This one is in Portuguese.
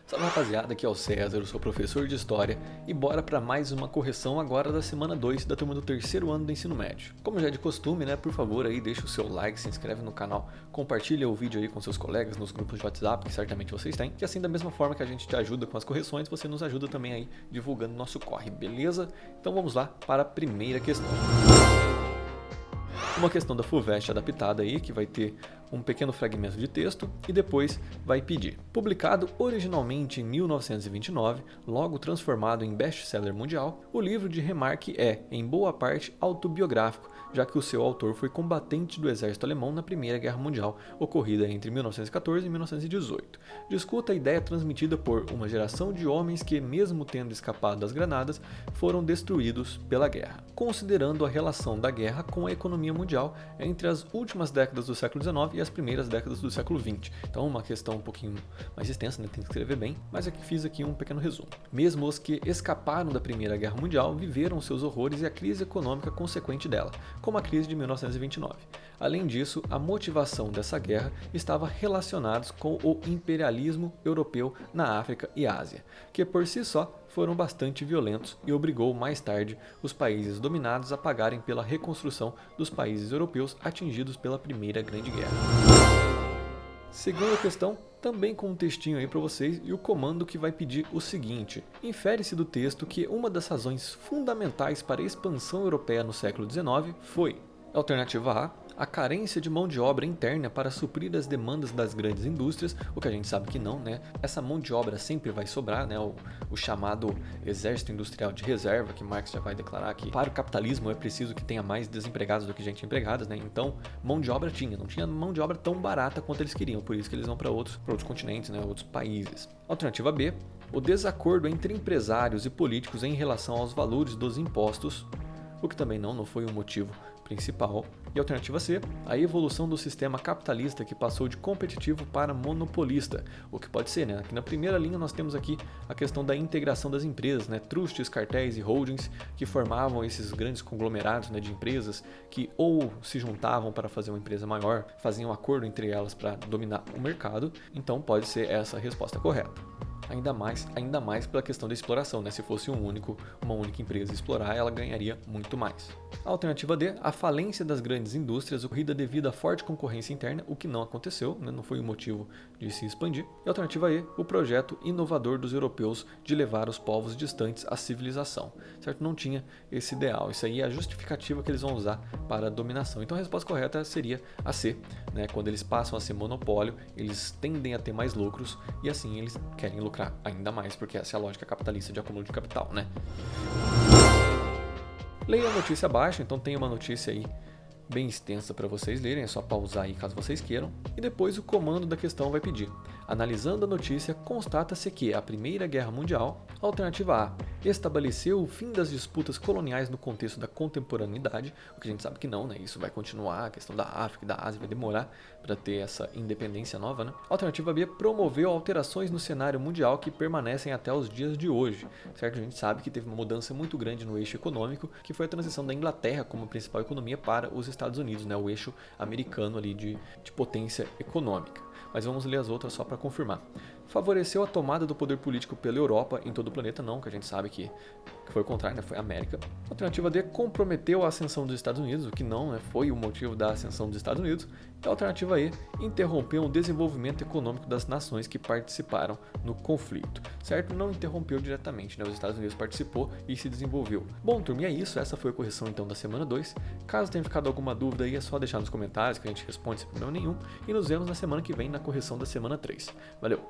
Salve rapaziada, aqui é o César, eu sou professor de História e bora para mais uma correção agora da semana 2 da turma do terceiro ano do ensino médio. Como já é de costume, né, por favor aí deixa o seu like, se inscreve no canal, compartilha o vídeo aí com seus colegas nos grupos de WhatsApp, que certamente vocês têm, que assim da mesma forma que a gente te ajuda com as correções, você nos ajuda também aí divulgando nosso corre, beleza? Então vamos lá para a primeira questão. Uma questão da FUVEST adaptada aí, que vai ter um pequeno fragmento de texto e depois vai pedir. Publicado originalmente em 1929, logo transformado em best-seller mundial, o livro de Remarque é, em boa parte, autobiográfico, já que o seu autor foi combatente do exército alemão na Primeira Guerra Mundial, ocorrida entre 1914 e 1918. Discuta a ideia transmitida por uma geração de homens que, mesmo tendo escapado das granadas, foram destruídos pela guerra, considerando a relação da guerra com a economia mundial entre as últimas décadas do século XIX e as primeiras décadas do século XX. Então, uma questão um pouquinho mais extensa, né? Tem que escrever bem, mas aqui fiz aqui um pequeno resumo. Mesmo os que escaparam da Primeira Guerra Mundial viveram seus horrores e a crise econômica consequente dela, como a crise de 1929. Além disso, a motivação dessa guerra estava relacionada com o imperialismo europeu na África e Ásia, que por si só foram bastante violentos e obrigou mais tarde os países dominados a pagarem pela reconstrução dos países europeus atingidos pela Primeira Grande Guerra. Segunda questão, também com um textinho aí para vocês e o comando que vai pedir o seguinte. Infere-se do texto que uma das razões fundamentais para a expansão europeia no século XIX foi: alternativa A carência de mão de obra interna para suprir as demandas das grandes indústrias, o que a gente sabe que não, né? Essa mão de obra sempre vai sobrar, né? O chamado exército industrial de reserva, que Marx já vai declarar que para o capitalismo é preciso que tenha mais desempregados do que gente empregada, né? Então, mão de obra não tinha mão de obra tão barata quanto eles queriam, por isso que eles vão para outros continentes, né? Outros países. Alternativa B, o desacordo entre empresários e políticos em relação aos valores dos impostos, o que também não foi o motivo principal. E alternativa C, a evolução do sistema capitalista que passou de competitivo para monopolista, o que pode ser, né? Aqui na primeira linha nós temos aqui a questão da integração das empresas, né? Trustes, cartéis e holdings que formavam esses grandes conglomerados, né, de empresas que ou se juntavam para fazer uma empresa maior, faziam um acordo entre elas para dominar o mercado. Então pode ser essa a resposta correta. Ainda mais pela questão da exploração, né? Se fosse uma única empresa explorar, ela ganharia muito mais. A alternativa D, a falência das grandes indústrias ocorrida devido à forte concorrência interna, o que não aconteceu, né? Não foi o motivo de se expandir. E a alternativa E, o projeto inovador dos europeus de levar os povos distantes à civilização, certo? Não tinha esse ideal. Isso aí é a justificativa que eles vão usar para a dominação. Então a resposta correta seria a C, né? Quando eles passam a ser monopólio, eles tendem a ter mais lucros e assim eles querem lucrar ainda mais, porque essa é a lógica capitalista de acúmulo de capital, né? Leia a notícia abaixo, então tem uma notícia aí bem extensa para vocês lerem, é só pausar aí caso vocês queiram, e depois o comando da questão vai pedir. Analisando a notícia, constata-se que a Primeira Guerra Mundial, alternativa A, estabeleceu o fim das disputas coloniais no contexto da contemporaneidade, o que a gente sabe que não, né? Isso vai continuar, a questão da África e da Ásia vai demorar para ter essa independência nova, né? Alternativa B, promoveu alterações no cenário mundial que permanecem até os dias de hoje, certo? A gente sabe que teve uma mudança muito grande no eixo econômico, que foi a transição da Inglaterra como principal economia para os Estados Unidos, né? O eixo americano ali de potência econômica. Mas vamos ler as outras só para confirmar. Favoreceu a tomada do poder político pela Europa em todo o planeta, não, que a gente sabe que foi o contrário, né? Foi a América. Alternativa D, comprometeu a ascensão dos Estados Unidos, o que não, né? Foi o motivo da ascensão dos Estados Unidos. E a alternativa E, interrompeu o desenvolvimento econômico das nações que participaram no conflito, certo? Não interrompeu diretamente, né? Os Estados Unidos participou e se desenvolveu. Bom, turma, e é isso. Essa foi a correção então da semana 2. Caso tenha ficado alguma dúvida aí, é só deixar nos comentários que a gente responde sem problema nenhum. E nos vemos na semana que vem na correção da semana 3. Valeu!